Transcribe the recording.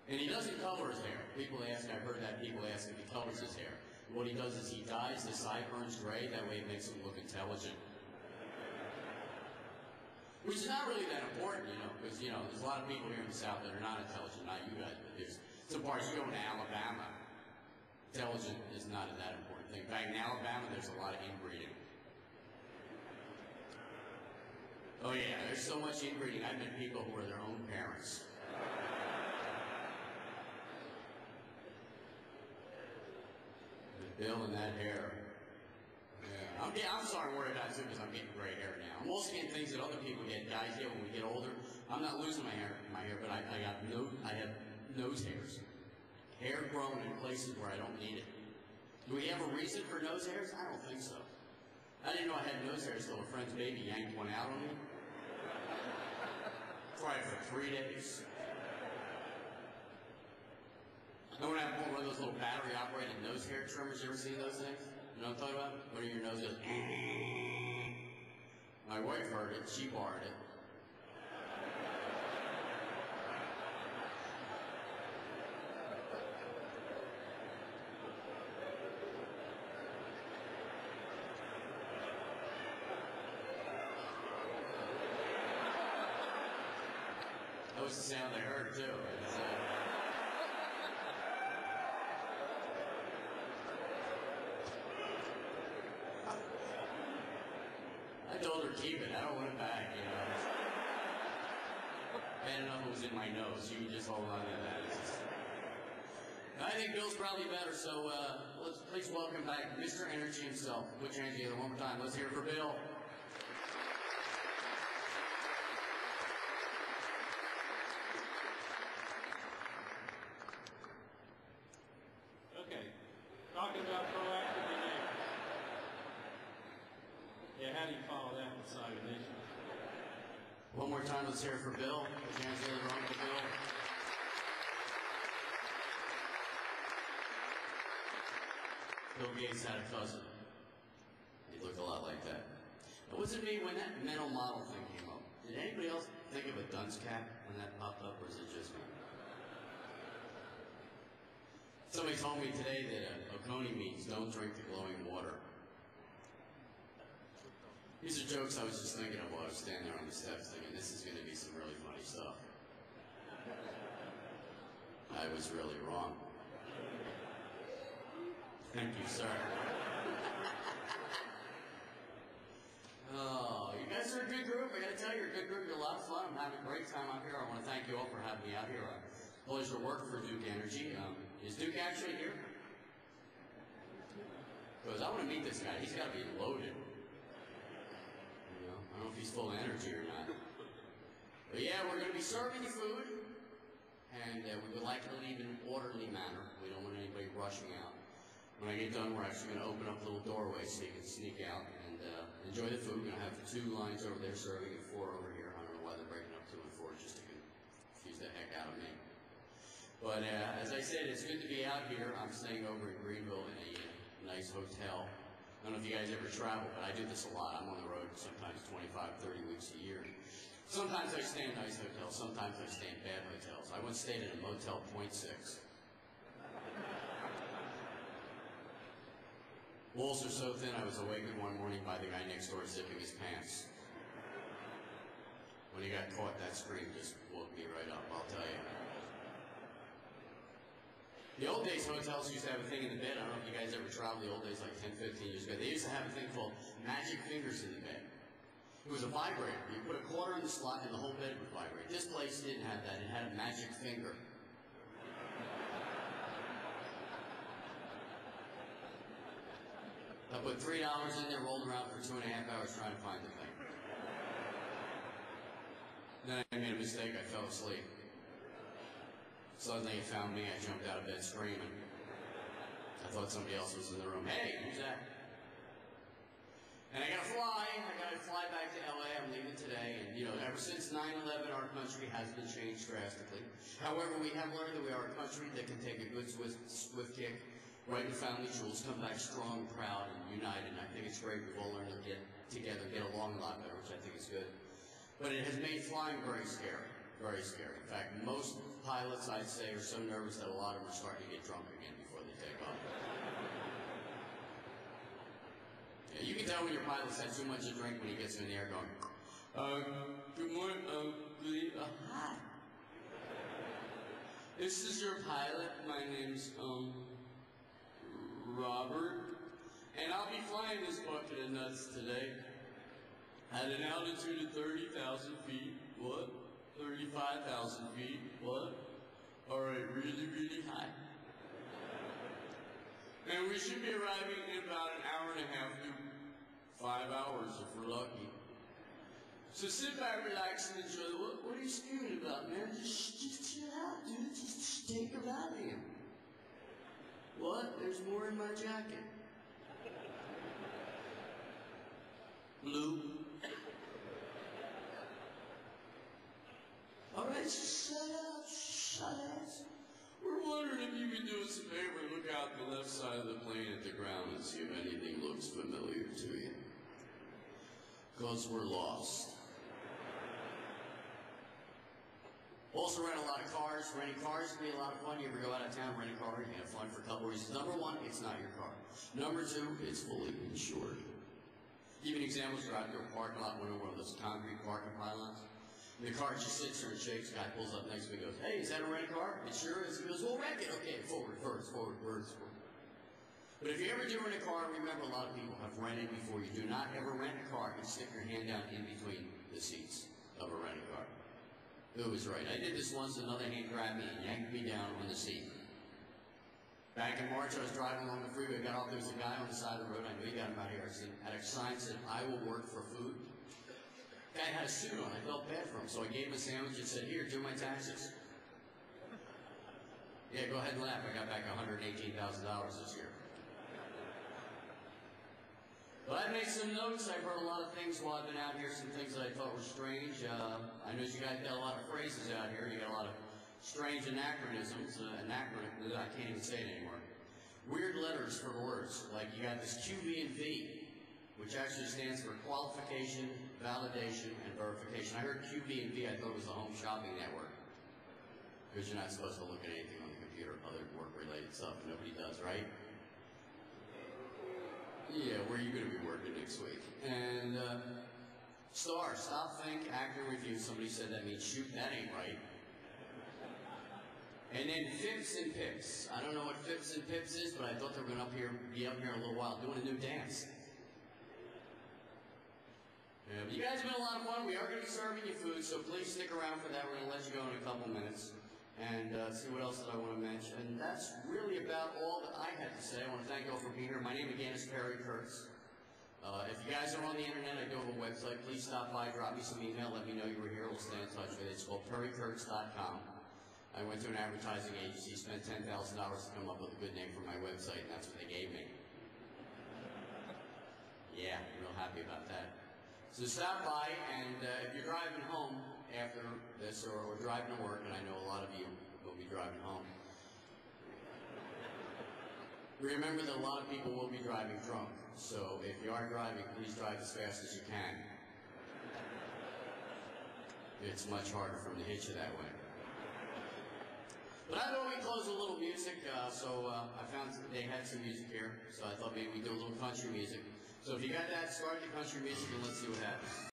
And he doesn't color his hair. People ask, I've heard that people ask if he colors his hair. What he does is he dyes the sideburns gray, that way it makes him look intelligent. Which is not really that important, because, there's a lot of people here in the South that are not intelligent, not you guys, but there's some parts, you go to Alabama, intelligent is not that important thing. Back in Alabama, there's a lot of inbreeding. Oh yeah, there's so much inbreeding. I've met people who are their own parents. The bill and that hair. Yeah, I'm starting to worry about it too because I'm getting gray hair now. I'm also getting things that other people get, guys get when we get older. I'm not losing my hair, but I have nose hairs. Hair growing in places where I don't need it. Do we have a reason for nose hairs? I don't think so. I didn't know I had nose hairs until a friend's baby yanked one out on me. Tried for 3 days. I want to have one of those little battery-operated nose hair trimmers. You ever seen those things? You know what I'm talking about? Where your nose goes. My wife heard it. She borrowed it. That was the sound I heard too. I told her keep it. I don't want it back. Bad enough it was in my nose. You can just hold on to that. I think Bill's probably better. So let's please welcome back Mr. Energy himself. Put your hands together one more time. Let's hear it for Bill. Okay, talking about proactive behavior. Yeah, how do you follow that with Simon Nation? One more time, let's hear it for Bill. Put your hands together, wrong for Bill. Bill Gates had a cousin. He looked a lot like that. It wasn't me when that mental model thing came up. Did anybody else think of a dunce cap when that popped up, or is it just me? Somebody told me today that Oconee means don't drink the glowing water. These are jokes I was just thinking of while I was standing there on the steps thinking this is going to be some really funny stuff. I was really wrong. Thank you, sir. Oh, you guys are a good group. I got to tell you, you're a good group. You're a lot of fun. I'm having a great time out here. I want to thank you all for having me out here. Pleasure to work for Duke Energy. Is Duke actually here? Because I want to meet this guy. He's got to be loaded. I don't know if he's full of energy or not. But yeah, we're going to be serving you food, and we would like to leave in an orderly manner. We don't want anybody rushing out. When I get done, we're actually going to open up a little doorway so you can sneak out and enjoy the food. We're going to have 2 lines over there serving and 4 over here. I don't know why they're breaking up 2 and 4 just to confuse the heck out of me. But as I said, it's good to be out here. I'm staying over in Greenville in a nice hotel. I don't know if you guys ever travel, but I do this a lot. I'm on the road sometimes 25, 30 weeks a year. Sometimes I stay in nice hotels. Sometimes I stay in bad hotels. I once stayed in a Motel .6. Walls are so thin, I was awakened one morning by the guy next door zipping his pants. When he got caught, that scream just woke me right up, I'll tell you. The old days, hotels used to have a thing in the bed. I don't know if you guys ever traveled the old days, like 10, 15 years ago. They used to have a thing called magic fingers in the bed. It was a vibrator. You put a quarter in the slot and the whole bed would vibrate. This place didn't have that. It had a magic finger. I put $3 in there, rolled around for 2.5 hours trying to find the thing. Then I made a mistake. I fell asleep. Suddenly it found me. I jumped out of bed screaming. I thought somebody else was in the room. Hey, who's that? And I gotta fly back to LA. I'm leaving today. And ever since 9/11, our country has been changed drastically. However, we have learned that we are a country that can take a good swift kick, right in the family jewels, come back strong, proud, and united. And I think it's great. We've all learned to get together, get along a lot better, which I think is good. But it has made flying very scary. Very scary. In fact, most pilots, I'd say, are so nervous that a lot of them are starting to get drunk again before they take off. Yeah, you can tell when your pilot's had too much to drink when he gets in the air going, good morning, hi. This is your pilot. My name's, Robert. And I'll be flying this bucket of nuts today at an altitude of 30,000 feet. What? 35,000 feet. What? All right, really, really high. And we should be arriving in about an hour and a half to 5 hours if we're lucky. So sit back, relax, and enjoy. What are you screaming about, man? Just chill out, dude. Just take a Valium. What? There's more in my jacket. Blue. All right, just shut up. Shut up. We're wondering if you could do us a favor and look out the left side of the plane at the ground and see if anything looks familiar to you. Because we're lost. Also rent a lot of cars. Renting cars can be a lot of fun. You ever go out of town, rent a car, you have fun for a couple reasons. Number one, it's not your car. Number two, it's fully insured. Give an example, drive through a parking lot, one of those concrete parking pylons. The car just sits there and shakes. Guy pulls up next to me and goes, hey, is that a rented car? It sure is. He goes, well, wreck it. Okay, forward, first, forward, reverse, forward. But if you ever do rent a car, remember a lot of people have rented before. You do not ever rent a car and stick your hand down in between the seats of a rented car. Who was right? I did this once, another hand grabbed me and yanked me down on the seat. Back in March, I was driving along the freeway, got off, there was a guy on the side of the road, I knew he got him out here, I seen, had a sign that said, I will work for food. Guy had a suit on, I felt bad for him, so I gave him a sandwich and said, here, do my taxes. Yeah, go ahead and laugh, I got back $118,000 this year. But I made some notes. I've heard a lot of things while I've been out here, some things that I thought were strange. I know you guys got a lot of phrases out here. You got a lot of strange anachronisms. I can't even say it anymore. Weird letters for words. Like you got this QV and V, which actually stands for qualification, validation, and verification. I heard QV and V, I thought it was the Home Shopping Network. Because you're not supposed to look at anything on the computer other work-related stuff. Nobody does, right? Yeah, where are you going to be working next week? And STAR, stop, think, act, and review. Somebody said that means shoot, that ain't right. And then fips and pips. I don't know what fips and pips is, but I thought they were going to be up here in a little while doing a new dance. Yeah, but you guys have been a lot of fun. We are going to be serving you food, so please stick around for that. We're going to let you go in a couple minutes. And see what else that I want to mention. And that's really about all that I had to say. I want to thank you all for being here. My name again is Perry Kurtz. If you guys are on the internet, I do have a website. Please stop by, drop me some email, let me know you were here. We'll stay in touch with it. It's called perrykurtz.com. I went to an advertising agency, spent $10,000 to come up with a good name for my website, and that's what they gave me. Yeah, I'm real happy about that. So stop by, and if you're driving home after this or driving to work, and I know a lot of you will be driving home, remember that a lot of people will be driving drunk. So if you are driving, please drive as fast as you can. It's much harder for them to hit you that way. But I thought we'd close with a little music, so I found they had some music here, so I thought maybe we'd do a little country music. So if you got that, start the country music and let's see what happens.